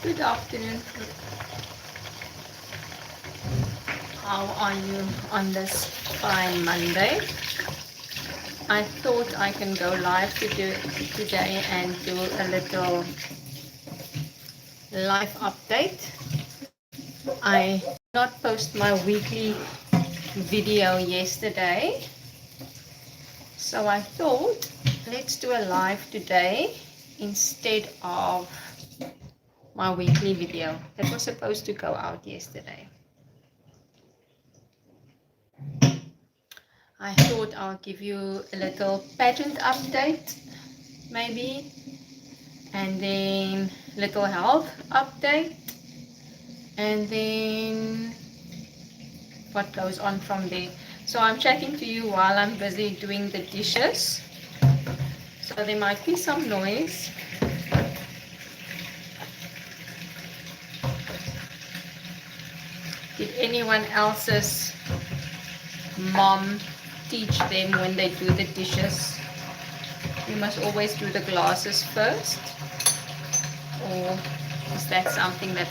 Good afternoon. How are you on this fine Monday? I thought I can go live today and do a little live update. I did not post my weekly video yesterday, so I thought let's do a live today instead of my weekly video that was supposed to go out yesterday. I thought I'll give you a little pageant update, maybe, and then little health update, and then what goes on from there. So I'm chatting to you while I'm busy doing the dishes. So there might be some noise. Did anyone else's mom teach them when they do the dishes? You must always do the glasses first, or is that something that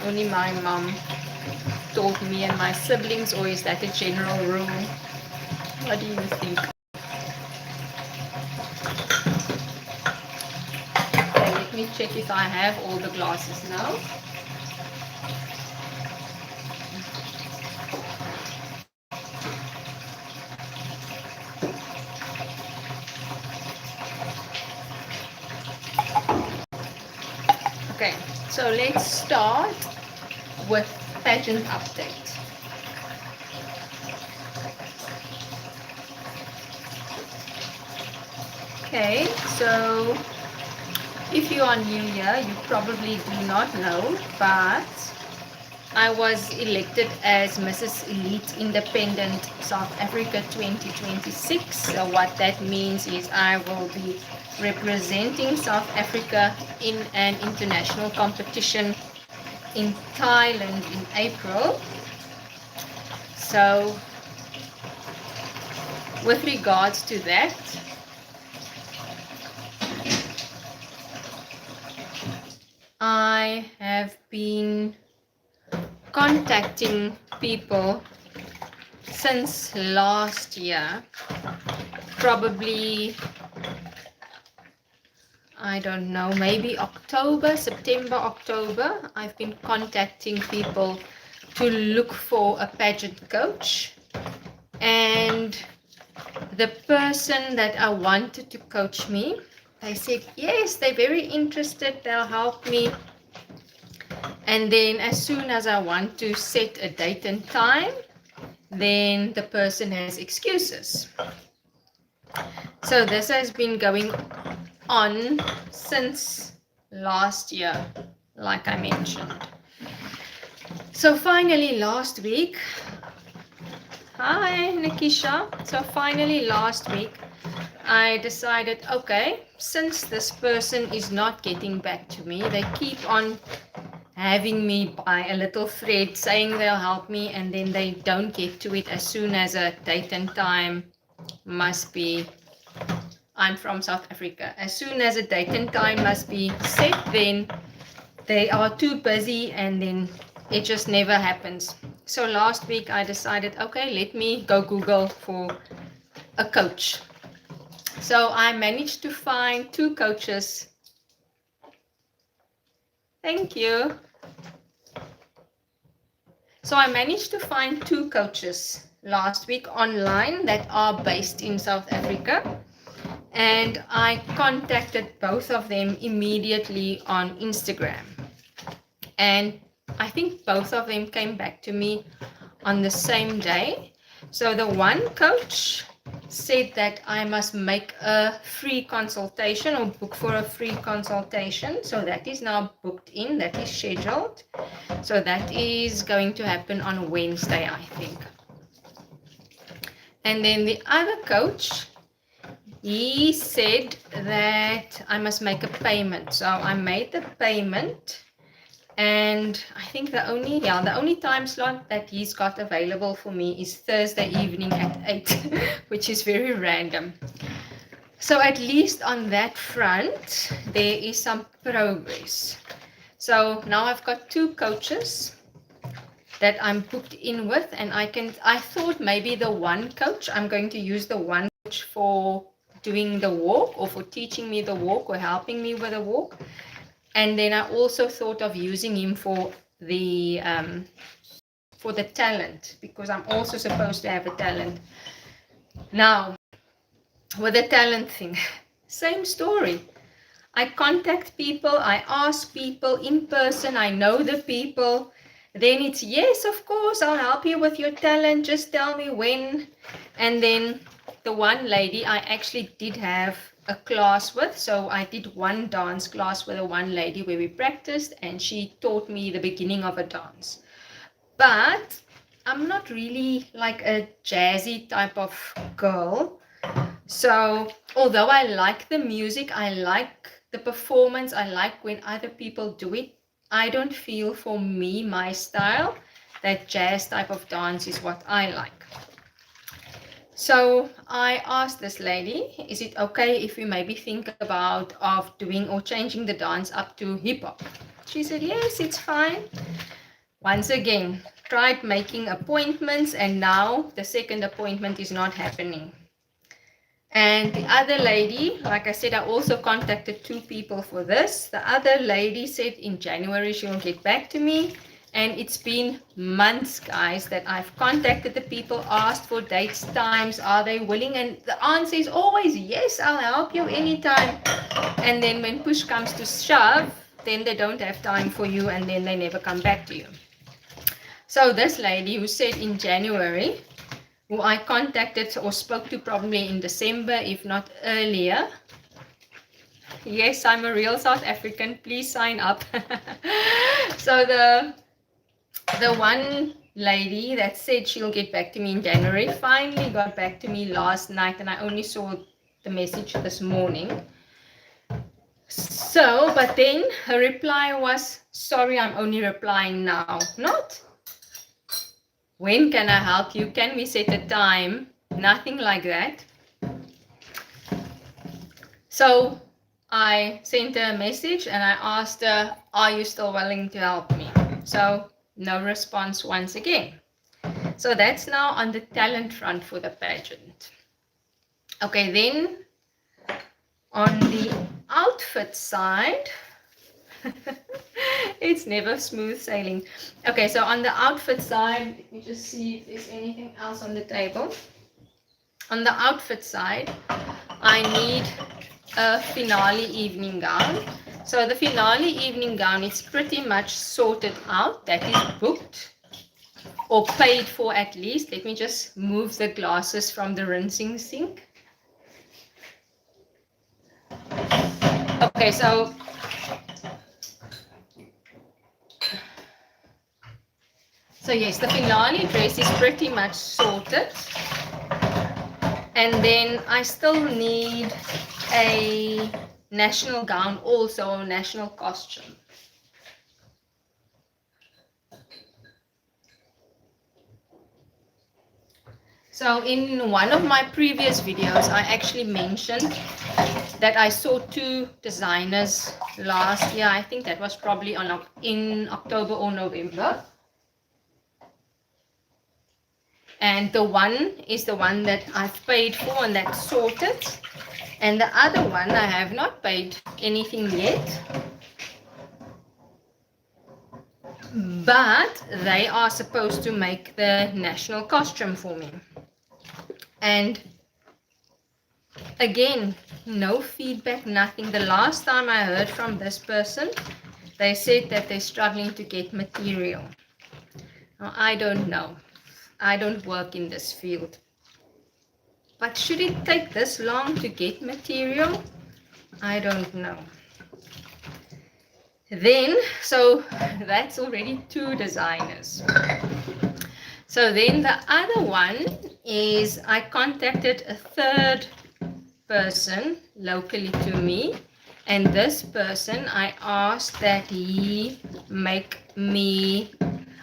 only my mom taught me and my siblings, or is that a general rule? What do you think? Okay, let me check if I have all the glasses now. Okay, so let's start with pageant update. Okay, so if you are new here, you probably do not know, but I was elected as Mrs. Elite Independent South Africa 2026. So what that means is I will be representing South Africa in an international competition in Thailand in April. So with regards to that, I have been contacting people since last year, probably, I don't know, maybe September, October. I've been contacting people to look for a pageant coach, and the person that I wanted to coach me, they said yes, they're very interested, they'll help me. And then as soon as I want to set a date and time, then the person has excuses. So this has been going on since last year, like I mentioned. So finally last week, hi Nikisha. So finally last week, I decided, okay, since this person is not getting back to me, they keep on having me by a little thread saying they'll help me, and then they don't get to it as soon as a date and time must be. I'm from South Africa. As soon as a date and time must be set, then they are too busy and then it just never happens. So last week I decided, okay, let me go Google for a coach. So I managed to find 2 coaches. Thank you. So I managed to find 2 coaches last week online that are based in South Africa. And I contacted both of them immediately on Instagram. And I think both of them came back to me on the same day. So the one coach said that I must make a free consultation or book for a free consultation. So that is now booked in, that is scheduled. So that is going to happen on Wednesday, I think. And then the other coach, he said that I must make a payment. So I made the payment, and I think the only time slot that he's got available for me is Thursday evening at 8, which is very random. So at least on that front, there is some progress. So now I've got 2 coaches that I'm booked in with, and I thought maybe the one coach, I'm going to use the one coach for doing the walk or for teaching me the walk or helping me with the walk. And then I also thought of using him for the talent, because I'm also supposed to have a talent. Now, with the talent thing, same story. I contact people, I ask people in person, I know the people. Then it's, yes, of course, I'll help you with your talent, just tell me when. And then the one lady I actually did have a class with, so I did one dance class with a one lady where we practiced, and she taught me the beginning of a dance. But I'm not really like a jazzy type of girl. So although I like the music, I like the performance, I like when other people do it, I don't feel, for me, my style, that jazz type of dance is what I like. So I asked this lady, is it okay if we maybe think about of doing or changing the dance up to hip hop? She said, yes, it's fine. Once again, tried making appointments, and now the second appointment is not happening. And the other lady, like I said, I also contacted 2 people for this. The other lady said in January she'll get back to me. And it's been months, guys, that I've contacted the people, asked for dates, times, are they willing? And the answer is always, yes, I'll help you anytime. And then when push comes to shove, then they don't have time for you, and then they never come back to you. So this lady who said in January, who I contacted or spoke to probably in December, if not earlier. Yes, I'm a real South African. Please sign up. So the one lady that said she'll get back to me in January finally got back to me last night, and I only saw the message this morning. So, but then her reply was, sorry, I'm only replying now. Not, when can I help you? Can we set a time? Nothing like that. So I sent her a message and I asked her, are you still willing to help me? So no response once again. So that's now on the talent front for the pageant. Okay, then on the outfit side, it's never smooth sailing. Okay, so on the outfit side, let me just see if there's anything else on the table. On the outfit side, I need a finale evening gown. So the finale evening gown is pretty much sorted out. That is booked or paid for at least. Let me just move the glasses from the rinsing sink. Okay, so yes, the finale dress is pretty much sorted. And then I still need a national gown, also a national costume. So in one of my previous videos, I actually mentioned that I saw 2 designers last year. I think that was probably in October or November. And the one is the one that I've paid for and that's sorted. And the other one, I have not paid anything yet. But they are supposed to make the national costume for me. And again, no feedback, nothing. The last time I heard from this person, they said that they're struggling to get material. Now, I don't know. I don't work in this field. But should it take this long to get material? I don't know. Then, so that's already 2 designers. So then the other one is I contacted a 3rd person locally to me, and this person I asked that he make me,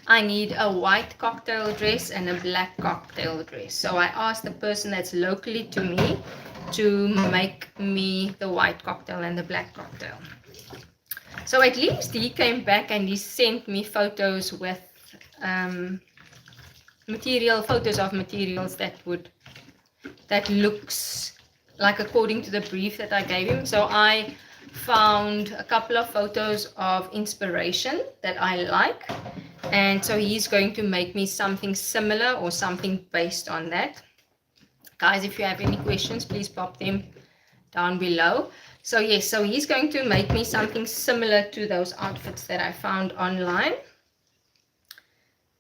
I need a white cocktail dress and a black cocktail dress. So I asked the person that's locally to me to make me the white cocktail and the black cocktail. So at least he came back and he sent me photos with photos of materials that looks like according to the brief that I gave him. So I found a couple of photos of inspiration that I like, and so he's going to make me something similar or something based on that. Guys, if you have any questions, please pop them down below. So yes, so he's going to make me something similar to those outfits that I found online.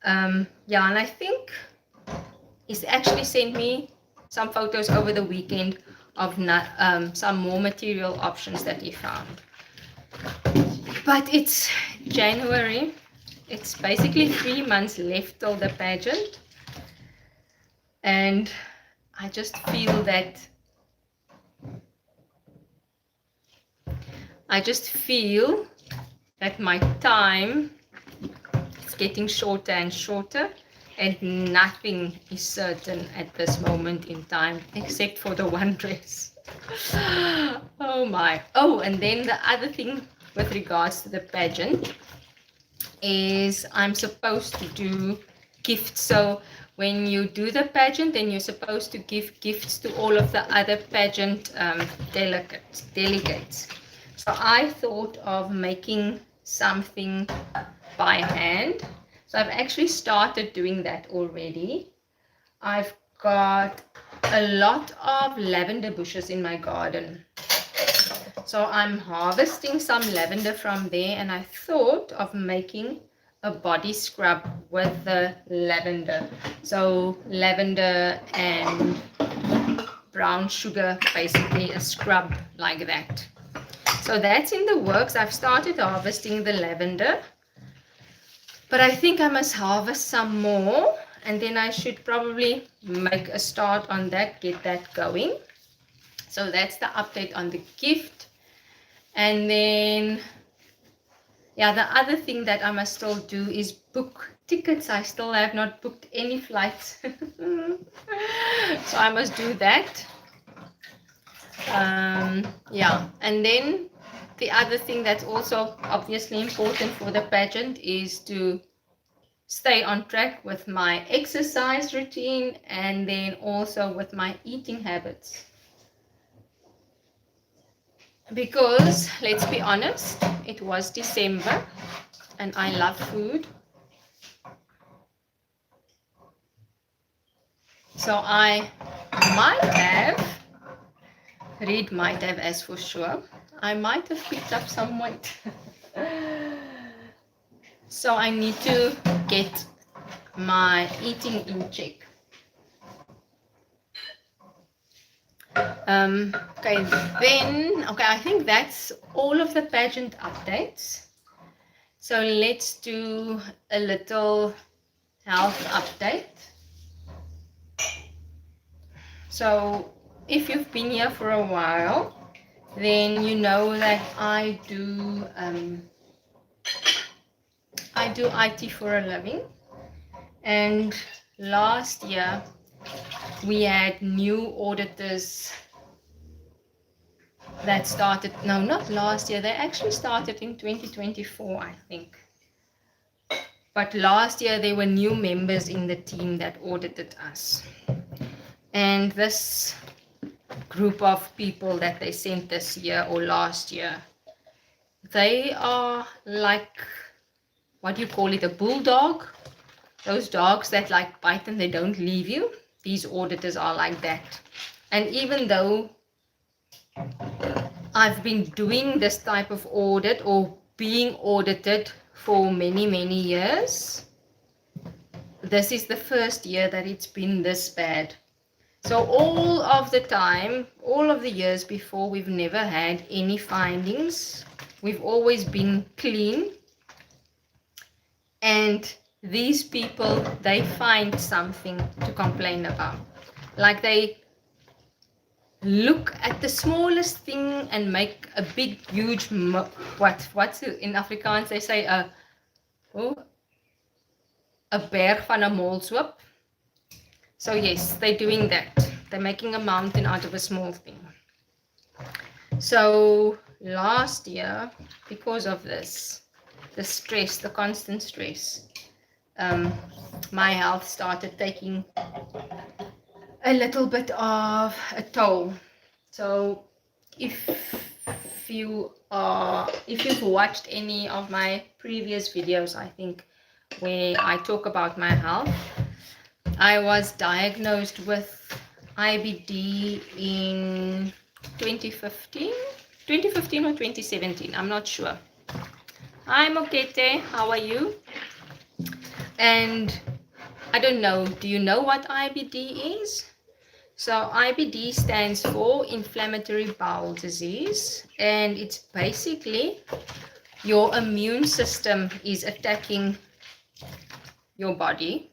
Yeah, and I think he's actually sent me some photos over the weekend of some more material options that he found. But it's January. It's basically 3 months left till the pageant. And I just feel that my time is getting shorter and shorter, and nothing is certain at this moment in time except for the one dress. Oh my. Oh, and then the other thing with regards to the pageant is I'm supposed to do gifts. So when you do the pageant, then you're supposed to give gifts to all of the other pageant delegates. So I thought of making something by hand. So I've actually started doing that already. I've got a lot of lavender bushes in my garden. So I'm harvesting some lavender from there, and I thought of making a body scrub with the lavender. So lavender and brown sugar, basically a scrub like that. So that's in the works. I've started harvesting the lavender, but I think I must harvest some more, and then I should probably make a start on that, get that going. So that's the update on the gift. And then, yeah, the other thing that I must still do is book tickets. I still have not booked any flights. So I must do that. Yeah, and then the other thing that's also obviously important for the pageant is to stay on track with my exercise routine and then also with my eating habits. Because, let's be honest, it was December and I love food. So I might have, Reed might have as for sure, I might have picked up some weight. So I need to get my eating in check. Okay, I think that's all of the pageant updates. So let's do a little health update. So if you've been here for a while, then you know that I do IT for a living, and last year we had new auditors that started, no, not last year, they actually started in 2024, I think. But last year there were new members in the team that audited us. And this group of people that they sent this year or last year, they are like, what do you call it, a bulldog? Those dogs that like bite and they don't leave you. These auditors are like that. And even though I've been doing this type of audit or being audited for many, many years, this is the first year that it's been this bad. So all of the time, all of the years before, we've never had any findings. We've always been clean. And these people, they find something to complain about. Like they look at the smallest thing and make a big, huge, what's in Afrikaans they say, a berg van 'n molshoop. So yes, they're doing that. They're making a mountain out of a small thing. So last year, because of this, the stress, the constant stress, my health started taking a little bit of a toll. So if you've watched any of my previous videos, I think, where I talk about my health, I was diagnosed with IBD in 2015 or 2017, I'm not sure. Hi Mokete, how are you? And I don't know, do you know what IBD is? So IBD stands for inflammatory bowel disease, and it's basically your immune system is attacking your body.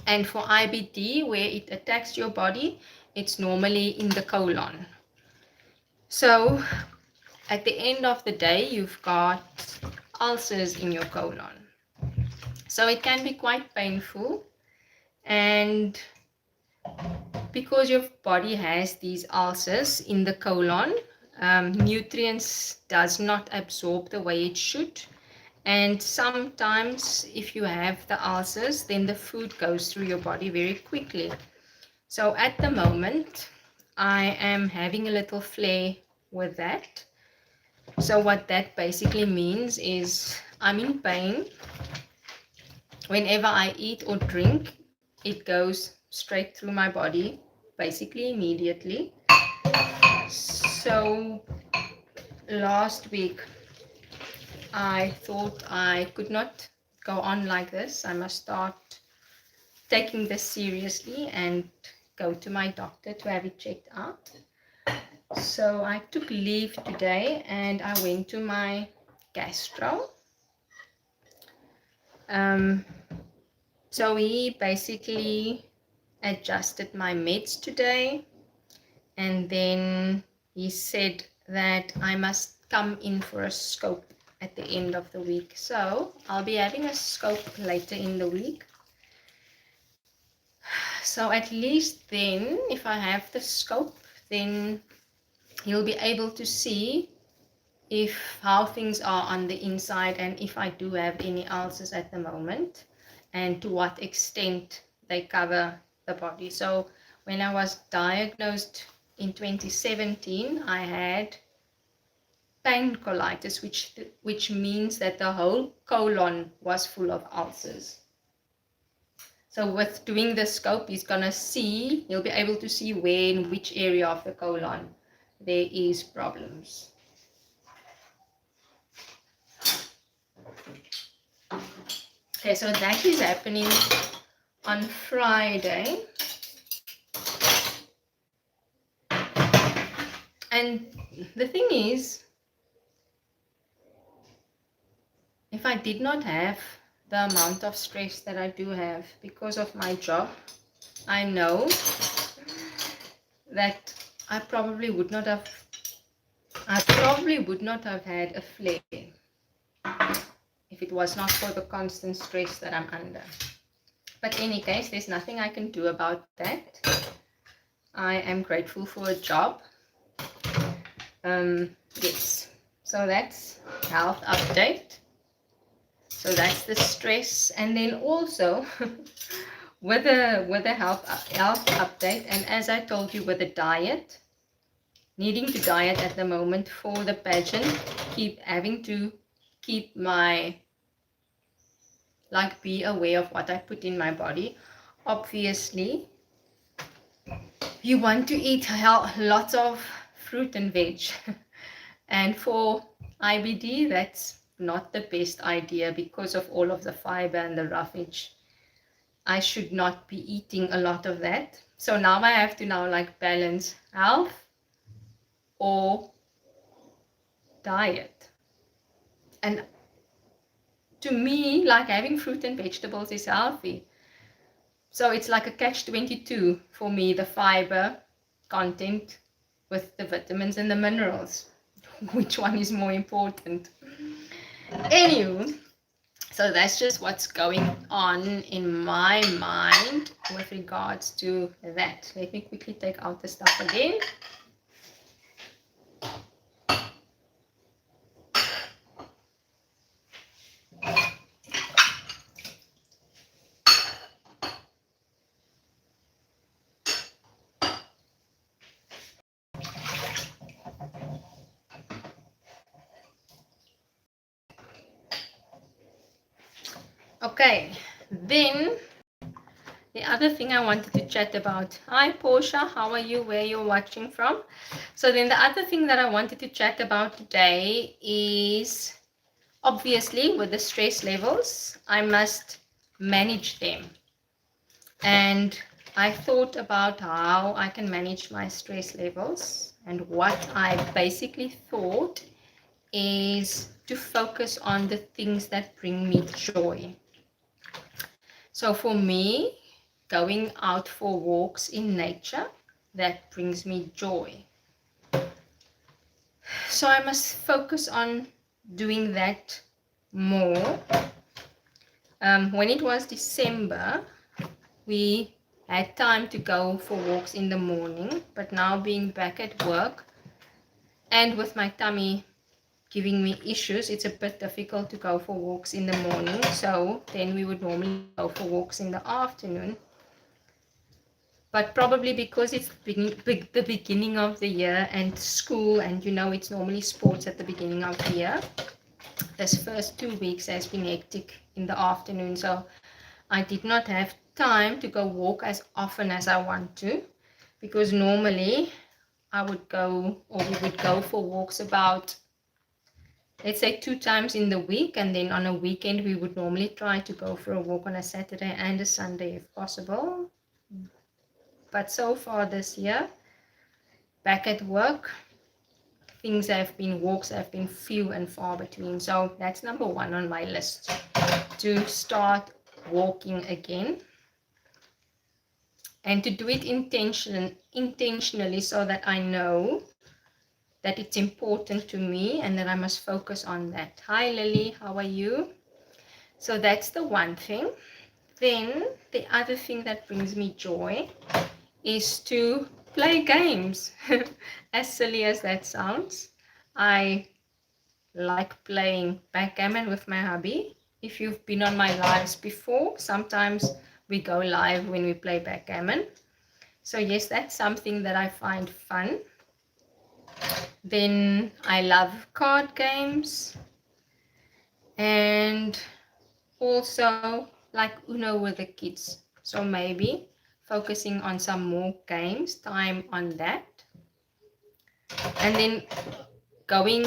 And for IBD, where it attacks your body, it's normally in the colon. So at the end of the day, you've got ulcers in your colon. So it can be quite painful, and because your body has these ulcers in the colon, nutrients does not absorb the way it should. And sometimes if you have the ulcers, then the food goes through your body very quickly. So at the moment, I am having a little flare with that. So what that basically means is I'm in pain. Whenever I eat or drink, it goes straight through my body, basically immediately. So last week, I thought I could not go on like this. I must start taking this seriously and go to my doctor to have it checked out. So I took leave today and I went to my gastro. So he basically adjusted my meds today, and then he said that I must come in for a scope at the end of the week. So I'll be having a scope later in the week. So at least then, if I have the scope, then he'll be able to see how things are on the inside, and if I do have any ulcers at the moment, and to what extent they cover the body. So when I was diagnosed in 2017, I had pancolitis, which means that the whole colon was full of ulcers. So with doing the scope, he'll be able to see where, in which area of the colon there is problems. Okay, so that is happening on Friday. And the thing is, if I did not have the amount of stress that I do have because of my job, I know that I probably would not have had a flare if it was not for the constant stress that I'm under. But in any case, there's nothing I can do about that. I am grateful for a job. Yes, so that's health update. So that's the stress, and then also with the health update, and as I told you, with the diet, needing to diet at the moment for the pageant, having to keep be aware of what I put in my body. Obviously, you want to eat lots of fruit and veg, and for IBD, that's not the best idea because of all of the fiber and the roughage. I should not be eating a lot of that. So now I have to balance health or diet. And to me, having fruit and vegetables is healthy. So it's like a catch-22 for me, the fiber content with the vitamins and the minerals. Which one is more important? Anywho, so that's just what's going on in my mind with regards to that. Let me quickly take out the stuff again. Okay, then the other thing I wanted to chat about. Hi Portia, how are you? Where you're watching from? So then the other thing that I wanted to chat about today is obviously with the stress levels, I must manage them. And I thought about how I can manage my stress levels, and what I basically thought is to focus on the things that bring me joy. So for me, going out for walks in nature, that brings me joy. So I must focus on doing that more. When it was December, we had time to go for walks in the morning, but now being back at work and with my tummy giving me issues, it's a bit difficult to go for walks in the morning. So then we would normally go for walks in the afternoon. But probably because it's the beginning of the year and school, and it's normally sports at the beginning of the year, this first 2 weeks has been hectic in the afternoon. So I did not have time to go walk as often as I want to, because normally I would go, or we would go for walks about, let's say 2 times in the week, and then on a weekend we would normally try to go for a walk on a Saturday and a Sunday if possible. But so far this year, back at work, walks have been few and far between. So that's number one on my list, to start walking again, and to do it intentionally, so that I know that it's important to me and that I must focus on that. Hi Lily, how are you? So that's the one thing. Then the other thing that brings me joy is to play games. As silly as that sounds, I like playing backgammon with my hubby. If you've been on my lives before, sometimes we go live when we play backgammon. So yes, that's something that I find fun. Then I love card games, and also like Uno with the kids. So maybe focusing on some more games, time on that. And then going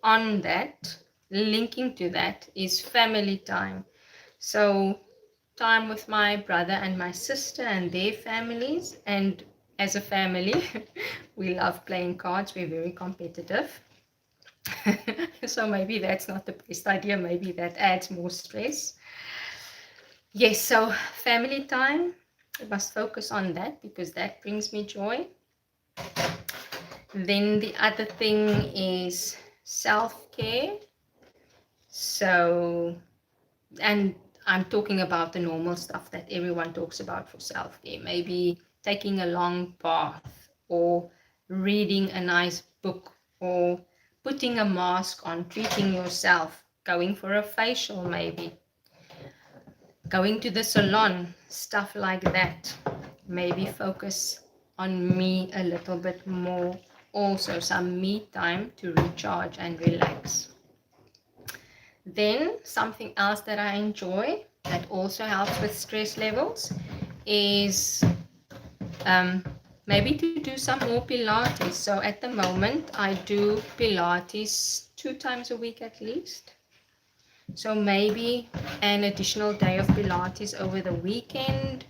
on that, linking to that, is family time. So time with my brother and my sister and their families. And as a family, we love playing cards. We're very competitive. So maybe that's not the best idea. Maybe that adds more stress. Yes, so family time, I must focus on that because that brings me joy. Then the other thing is self-care. So, and I'm talking about the normal stuff that everyone talks about for self-care. Maybe taking a long bath, or reading a nice book, or putting a mask on, treating yourself, going for a facial maybe, going to the salon, stuff like that. Maybe focus on me a little bit more. Also some me time to recharge and relax. Then something else that I enjoy that also helps with stress levels is maybe to do some more Pilates. So at the moment I do Pilates 2 times a week at least. So maybe an additional day of Pilates over the weekend,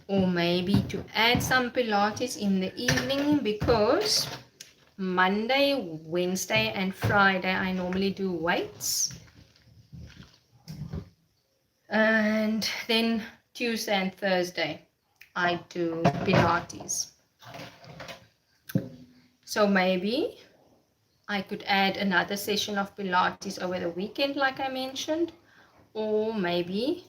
or maybe to add some Pilates in the evening, because Monday, Wednesday and Friday I normally do weights. And then Tuesday and Thursday I do Pilates. So maybe I could add another session of Pilates over the weekend like I mentioned, or maybe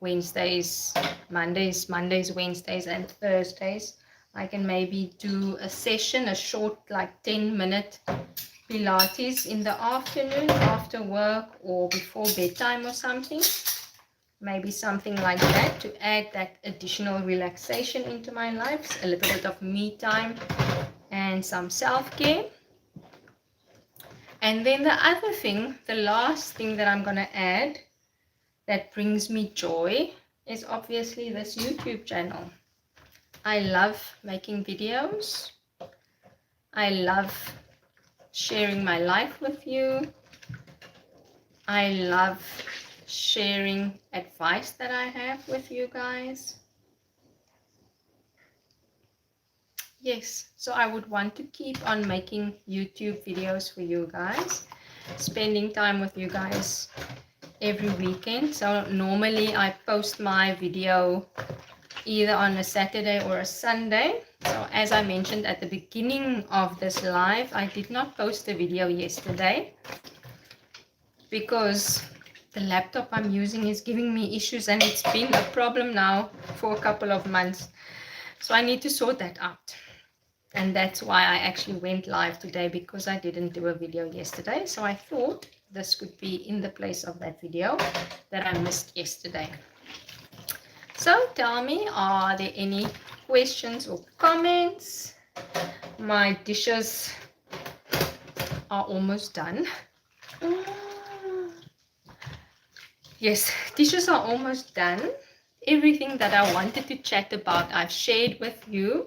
Mondays, Wednesdays and Thursdays I can maybe do a session, a short like 10-minute Pilates in the afternoon after work or before bedtime or something. Maybe something like that to add that additional relaxation into my life, a little bit of me time and some self-care. And then the other thing, the last thing that I'm going to add that brings me joy is obviously this YouTube channel. I love making videos. I love sharing my life with you. I love sharing advice that I have with you guys. Yes, so I would want to keep on making YouTube videos for you guys, spending time with you guys every weekend. So normally I post my video either on a Saturday or a Sunday. So as I mentioned at the beginning of this live, I did not post a video yesterday because the laptop I'm using is giving me issues, and it's been a problem now for a couple of months. So I need to sort that out. And that's why I actually went live today, because I didn't do a video yesterday. So I thought this could be in the place of that video that I missed yesterday. So tell me, are there any questions or comments? My dishes are almost done. Yes, dishes are almost done. Everything that I wanted to chat about, I've shared with you.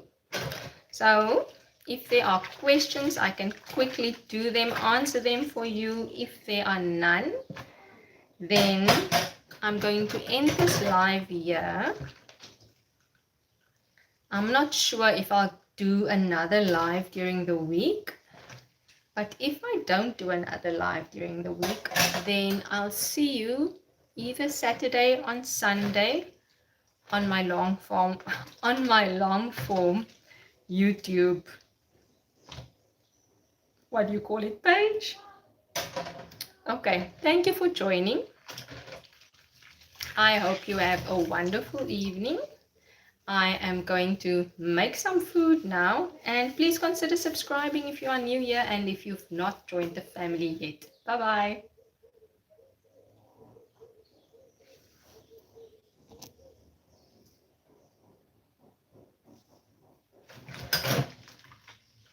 So if there are questions, I can quickly do them, answer them for you. If there are none, then I'm going to end this live here. I'm not sure if I'll do another live during the week. But if I don't do another live during the week, then I'll see you either Saturday or Sunday on my long form YouTube, what do you call it, page? Okay, thank you for joining. I hope you have a wonderful evening. I am going to make some food now, and please consider subscribing if you are new here and if you've not joined the family yet. Bye bye.